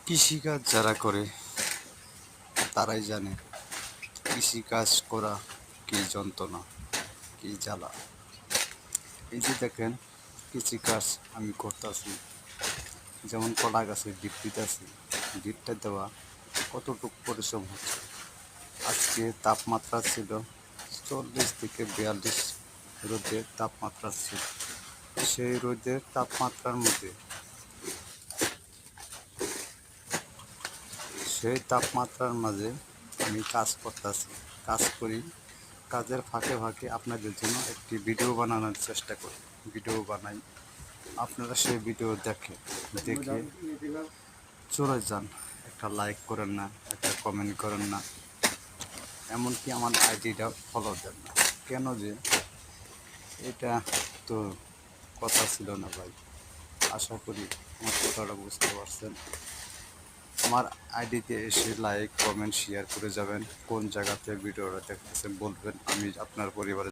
কৃষিকাজ যারা করে তারাই জানে কৃষিকাজ করা কি যন্ত্রণা, কি জ্বালা। এই যে দেখেন কৃষিকাজ আমি করতেছি, যেমন কলা গাছে ডিপ দিতেছি, ডিপটা দেওয়া কতটুকু পরিশ্রম হচ্ছে। আজকে তাপমাত্রা ছিল 40 থেকে 42 রোদের তাপমাত্রা ছিল। সেই রোদের তাপমাত্রার মধ্যে সেই তাপমাত্রার মাঝে আমি কাজ করতেছি, কাজ করি। কাজের ফাঁকে ফাঁকে আপনাদের জন্য একটি ভিডিও বানানোর চেষ্টা করি, ভিডিও বানাই। আপনারা সেই ভিডিও দেখে চলে যান, একটা লাইক করেন না, একটা কমেন্ট করেন না, এমনকি আমার আইডিটা ফলো দেন না। কেন যে এটা তো কথা ছিল না ভাই। আশা করি আমার কথাটা বুঝতে পারছেন। আমার আইডিতে এসে লাইক কমেন্ট শেয়ার করে যাবেন। কোন জায়গাতে ভিডিওটা দেখতেছেন বলবেন, আমি আপনার পরিবারের